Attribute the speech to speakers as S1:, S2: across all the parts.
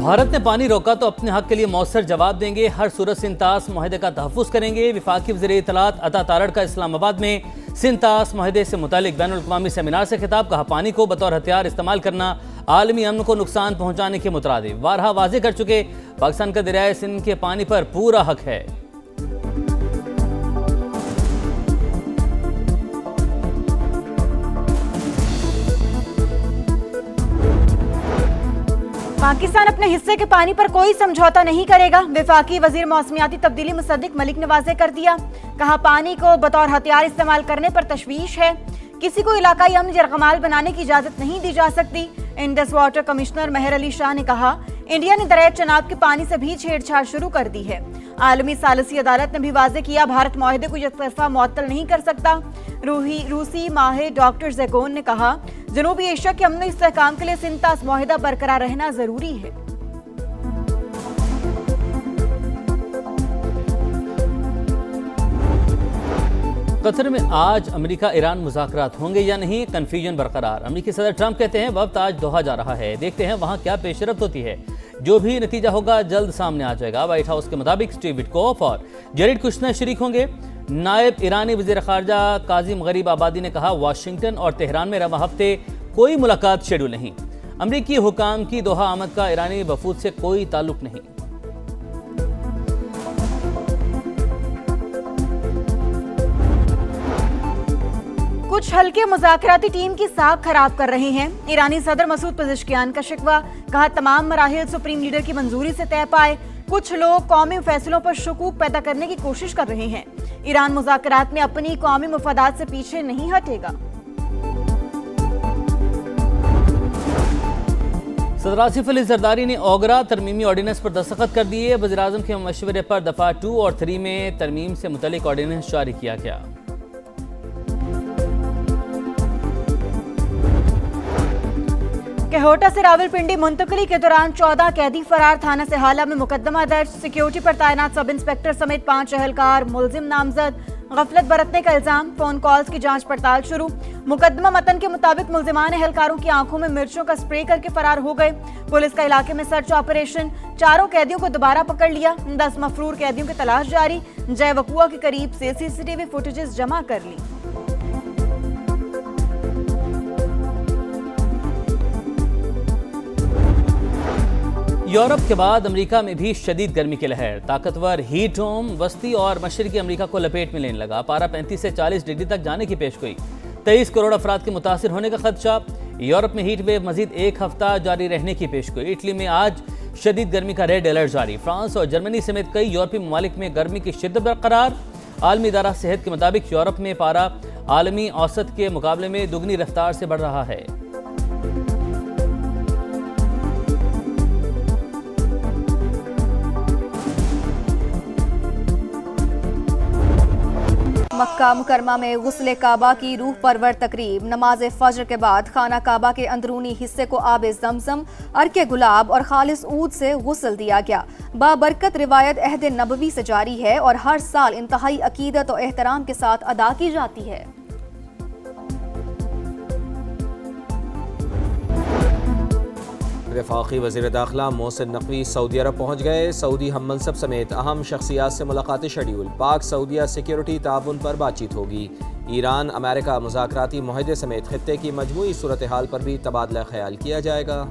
S1: भारत ने पानी रोका तो अपने हक के लिए मौसर जवाब देंगे, हर सूरत सिंतास मुआहदे का तहफ़्फ़ुज़ करेंगे। वफाकी वज़ीर इत्तलात अता तारड़ का इस्लामाबाद में सिंतास मुआहदे से मुतालिक बैनुल अक़वामी सेमिनार से खिताब। कहा, पानी को बतौर हथियार इस्तेमाल करना आलमी अमन को नुकसान पहुँचाने के मुतरादिफ। बारहा वाज़ेह कर चुके, पाकिस्तान का दरियाए सिंध के पानी पर पूरा हक है।
S2: पाकिस्तान अपने हिस्से के पानी पर कोई समझौता नहीं करेगा। वफाकी वजीर मौसमियाती तब्दीली मुसद्दिक मलिक ने वाज़ेह कर दिया। कहा, पानी को बतौर हथियार इस्तेमाल करने पर तशवीश है। किसी को इलाकाई अमन यरगमाल बनाने की इजाजत नहीं दी जा सकती। इंडस वाटर कमिश्नर मेहर अली शाह ने कहा, इंडिया ने दरिया चनाब के पानी से भी छेड़छाड़ शुरू कर दी है। आलमी सालिसी अदालत ने भी वाज़ेह किया, भारत मुआहदे को एकतरफा मुअत्तल नहीं कर सकता। रूसी माहिर डॉक्टर ज़ैगोन ने कहा, जनूबी एशिया के अमन इस्तेहकाम के लिए सिंतास मुआहदा बरकरार रहना जरूरी है।
S1: कतर में आज अमेरिका ईरान मुज़ाकरात होंगे या नहीं, कन्फ्यूजन बरकरार। अमेरिकी सदर ट्रंप कहते हैं वक्त आज दोहा जा रहा है, देखते हैं वहां क्या पेशरफ्त होती है। जो भी नतीजा होगा जल्द सामने आ जाएगा। व्हाइट हाउस के मुताबिक स्टीव विटकॉफ और जेरेड कुशनर शरीक होंगे। नायब ईरानी वज़ीर ख़ारजा काज़िम गरीब आबादी ने कहा, वाशिंगटन और तेहरान में रवा हफ्ते कोई मुलाकात शेड्यूल नहीं। अमरीकी हुकाम की दोहा आमद का ईरानी वफूद से कोई ताल्लुक नहीं।
S2: कुछ हल्के मुज़ाकराती टीम की साख खराब कर रहे हैं। ईरानी सदर मसूद पेज़ेश्कियान का शिकवा। कहा, तमाम मराहिल सुप्रीम लीडर की मंजूरी से तय पाए। कुछ लोग कौमी फैसलों पर शकूक पैदा करने की कोशिश कर रहे हैं। ईरान मुज़ाकरात में अपनी कौमी मुफादात से पीछे नहीं हटेगा।
S1: सदर आसिफ अली जरदारी ने ओगरा तरमीमी ऑर्डिनेंस पर दस्तखत कर दिए। वज़ीर-ए-आज़म के मशवरे पर दफ़ा 2 और 3 में तरमीम से मुतल्लिक ऑर्डिनेंस जारी किया गया।
S2: कहोटा से रावलपिंडी मुंतकली के दौरान 14 कैदी फरार। थाना से हाला में मुकदमा दर्ज। सिक्योरिटी पर तैनात सब इंस्पेक्टर समेत 5 अहलकार मुलजिम नामजद। गफलत बरतने का इल्जाम। फोन कॉल्स की जांच पड़ताल शुरू। मुकदमा मतन के मुताबिक मुलजिमान अहलकारों की आंखों में मिर्चों का स्प्रे करके फरार हो गए। पुलिस का इलाके में सर्च ऑपरेशन। 4 कैदियों को दोबारा पकड़ लिया। 10 मफरूर कैदियों की तलाश जारी। जय वकुआ के करीब से सीसीटीवी फुटेजेस जमा कर ली।
S1: यूरोप के बाद अमेरिका में भी शदीद गर्मी की लहर। ताकतवर हीट होम वस्ती और मशरकी अमेरिका को लपेट में लेने लगा। पारा 35 से 40 डिग्री तक जाने की पेशगोई। 23 करोड़ अफराद के मुतासिर होने का खदशा। यूरोप में हीट वेव मजीद 1 हफ्ता जारी रहने की पेशगोई। इटली में आज शदीद गर्मी का रेड अलर्ट जारी। फ्रांस और जर्मनी समेत कई यूरोपीय ममालिक में गर्मी की शिद्दत बरकरार। आलमी इदारा सेहत के मुताबिक यूरोप में पारा आलमी औसत के मुकाबले में दुगनी रफ्तार से बढ़ रहा है।
S3: मक्का मुकरमा में गुस्ले काबा की रूह परवर तकरीब। नमाज फज्र के बाद खाना काबा के अंदरूनी हिस्से को आब जमजम, अर्के गुलाब और खालिस ऊद से गुस्ल दिया गया। बाबरकत रिवायत अहद नबवी से जारी है और हर साल इंतहाई अकीदत और एहतराम के साथ अदा की जाती है।
S4: वफाकी वज़ीर दाखिला मोहसिन नकवी सऊदी अरब पहुँच गए। सऊदी हम मनसब समेत अहम शख्सियात से मुलाकाती शेड्यूल। पाक सऊदिया सिक्योरिटी ताउन पर बातचीत होगी। ईरान अमेरिका मुज़ाकराती मुआहदे समेत खित्ते की मजमूई सूरत हाल पर भी तबादला ख्याल किया जाएगा।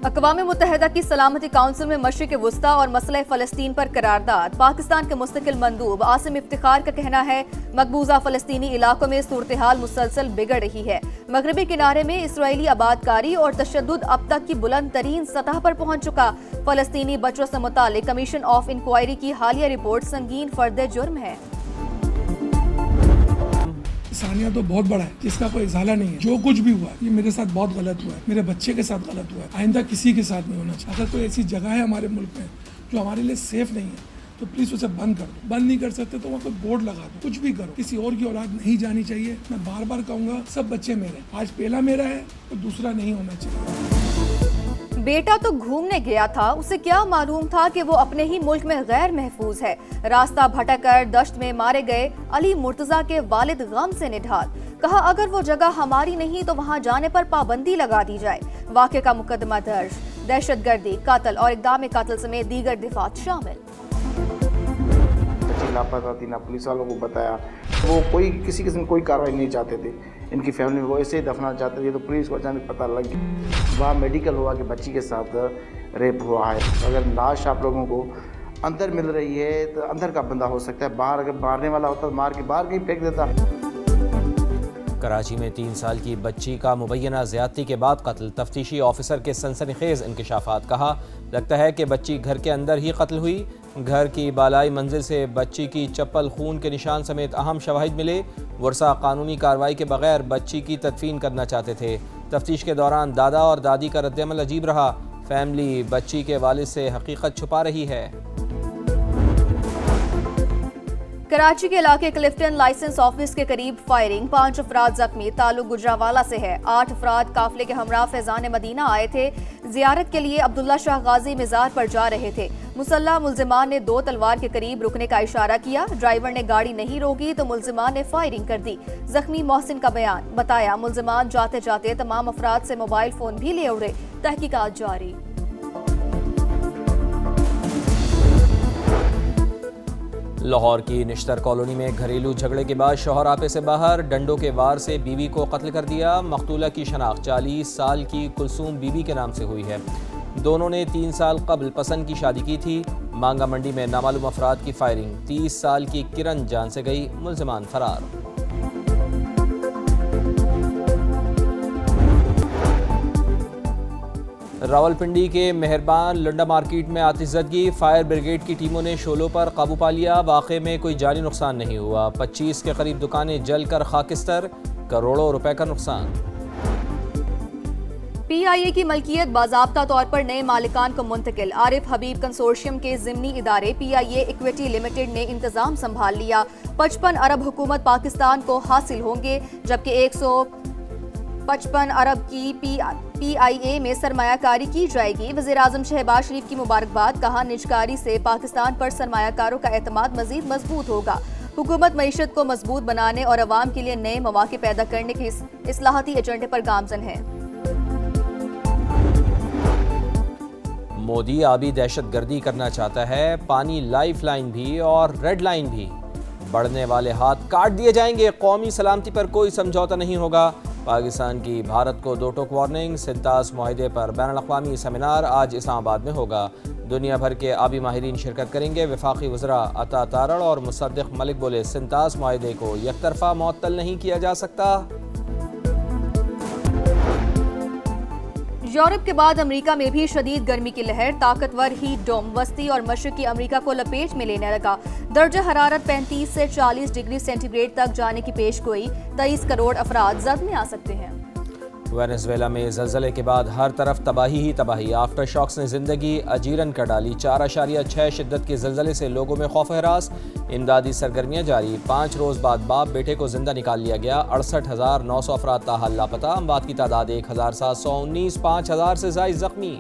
S3: अक़वाम मुत्तहिदा की सलामती काउंसिल में मशरिक़ वुस्ता और मसला फ़लस्तीन पर करारदाद। पाकिस्तान के मुस्तकिल मंदूब आसिम इफ्तिखार का कहना है, मकबूजा फ़लस्तीनी इलाकों में सूरत हाल मुसलसल बिगड़ रही है। मगरबी किनारे में इसराइली आबादकारी और तशद्दुद अब तक की बुलंद तरीन सतह पर पहुँच चुका। फ़लस्तीनी बच्चों से मुतालिक कमीशन ऑफ इंक्वायरी की हालिया रिपोर्ट संगीन फर्द जुर्म है।
S5: सानिया तो बहुत बड़ा है जिसका कोई इजाला नहीं है। जो कुछ भी हुआ ये मेरे साथ बहुत गलत हुआ है, मेरे बच्चे के साथ गलत हुआ है। आइंदा किसी के साथ नहीं होना चाहिए। अगर कोई ऐसी जगह है हमारे मुल्क में जो हमारे लिए सेफ नहीं है तो प्लीज उसे बंद कर दो। बंद नहीं कर सकते तो वहाँ कोई बोर्ड लगा दो, कुछ भी करो। किसी और की औलाद नहीं जानी चाहिए। मैं बार बार कहूँगा, सब बच्चे मेरे। आज पहला मेरा है तो दूसरा नहीं होना चाहिए।
S3: बेटा तो घूमने गया था, उसे क्या मालूम था कि वो अपने ही मुल्क में गैर महफूज है। रास्ता भटक कर दश्त में मारे गए अली मुर्तजा के वालिद गम से निढाल। कहा अगर वो जगह हमारी नहीं तो वहां जाने पर पाबंदी लगा दी जाए। वाक़े का मुकदमा दर्ज, दहशतगर्दी, कत्ल और इक़दाम कत्ल समेत दीगर दिफात शामिल।
S6: बच्ची लापता थी, ना पुलिस वालों को बताया, वो कोई किसी किस्म कोई कार्रवाई नहीं चाहते थे। इनकी फैमिली में वो ऐसे ही दफना चाहते थे, तो पुलिस को अचानक पता लग गया। वहाँ मेडिकल हुआ कि बच्ची के साथ रेप हुआ है। अगर लाश आप लोगों को अंदर मिल रही है तो अंदर का बंदा हो सकता है, बाहर अगर मारने वाला होता तो मार के बाहर कहीं फेंक देता।
S4: कराची में 3 साल की बच्ची का मुबैना ज़्यादती के बाद कत्ल, तफ्तीशी ऑफिसर के सनसनीखेज इंकशाफात। कहा लगता है कि बच्ची घर के अंदर ही कत्ल हुई। घर की बालाई मंजिल से बच्ची की चप्पल, खून के निशान समेत अहम शवाहिद मिले। वर्सा कानूनी कार्रवाई के बगैर बच्ची की तदफीन करना चाहते थे। तफ्तीश के दौरान दादा और दादी का रद्दअमल अजीब रहा। फैमिली बच्ची के वालिद से हकीकत छुपा रही है।
S3: कराची के इलाके क्लिफ्टन लाइसेंस ऑफिस के करीब फायरिंग, 5 अफराद जख्मी। ताल्लुक गुजरावाला से है। 8 अफराद काफिले के हमरा फैजान मदीना आए थे। जियारत के लिए अब्दुल्ला शाह गाजी मज़ार पर जा रहे थे। मुसल्लह मुल्जिमान ने 2 तलवार के करीब रुकने का इशारा किया। ड्राइवर ने गाड़ी नहीं रोकी तो मुल्जिमान ने फायरिंग कर दी। जख्मी मोहसिन का बयान, बताया मुल्जिमान जाते जाते तमाम अफराद से मोबाइल फोन भी ले उड़े। तहकीकात जारी।
S4: लाहौर की निश्तर कॉलोनी में घरेलू झगड़े के बाद शौहर आपे से बाहर, डंडों के वार से बीवी को कत्ल कर दिया। मकतूला की शनाख्त 40 साल की कुलसूम बीबी के नाम से हुई है। दोनों ने 3 साल कबल पसंद की शादी की थी। मांगा मंडी में नामालूम अफराद की फायरिंग, 30 साल की किरण जान से गई, मुल्जिमान फरार। रावलपिंडी के मेहरबान लंडा मार्केट में आतिशज़दगी, फायर ब्रिगेड की टीमों ने शोलों पर काबू पा लिया। वाक़े में कोई जानी नुकसान नहीं हुआ। 25 के करीब दुकानें जलकर खाकिस्तर, करोड़ों रुपए का नुकसान।
S3: PIA की मलकियत बाज़ाब्ता तौर पर नए मालिकान को मुंतकिल। आरिफ हबीब कंसोर्शियम के ज़िमनी इदारे PIA इक्विटी लिमिटेड ने इंतजाम संभाल लिया। 55 अरब हुकूमत पाकिस्तान को हासिल होंगे, जबकि 155 अरब की PIA में सरमायाकारी की जाएगी। वज़ीर-ए-आज़म शहबाज शरीफ की मुबारकबाद, कहा निजकारी से पाकिस्तान पर सरमायाकारों का एतमाद मज़ीद मजबूत होगा। हुकूमत मईशत को मजबूत बनाने और अवाम के लिए नए मौके पैदा करने के इस्लाहती एजेंडे पर गामजन है।
S4: मोदी आबी दहशतगर्दी करना चाहता है, पानी लाइफ लाइन भी और रेड लाइन भी। बढ़ने वाले हाथ काट दिए जाएंगे, कौमी सलामती पर कोई समझौता नहीं होगा। पाकिस्तान की भारत को 2 टोक वार्निंग। सिंतास मुआहदे पर बैनुल-अक़वामी सेमिनार आज इस्लामाबाद में होगा। दुनिया भर के आबी माहिरीन शिरकत करेंगे। वफाकी वज़रा अता तारड़ और मुसद्दिक़ मलिक बोले, सिंतास मुआहदे को यकतरफा मुअत्तल नहीं किया जा सकता।
S3: यूरोप के बाद अमेरिका में भी शदीद गर्मी की लहर, ताकतवर हीट डोम वस्ती और मशरकी अमेरिका को लपेट में लेने लगा। दर्जा हरारत 35 से 40 डिग्री सेंटीग्रेड तक जाने की पेशगोई। 23 करोड़ अफराद जद में आ सकते हैं।
S4: वेनेजुएला में ज़लज़ले के बाद हर तरफ तबाही ही तबाही। आफ्टर शॉक्स ने जिंदगी अजीरन कर डाली। 4.6 शिद्दत के ज़लज़ले से लोगों में खौफ हरास। इमदादी सरगर्मियाँ जारी। 5 रोज़ बाद बाप बेटे को जिंदा निकाल लिया गया। 68,900 अफराद ताहाल लापता। अमवात की तादाद 1,719, 5,000 से ज़ायद ज़ख्मी।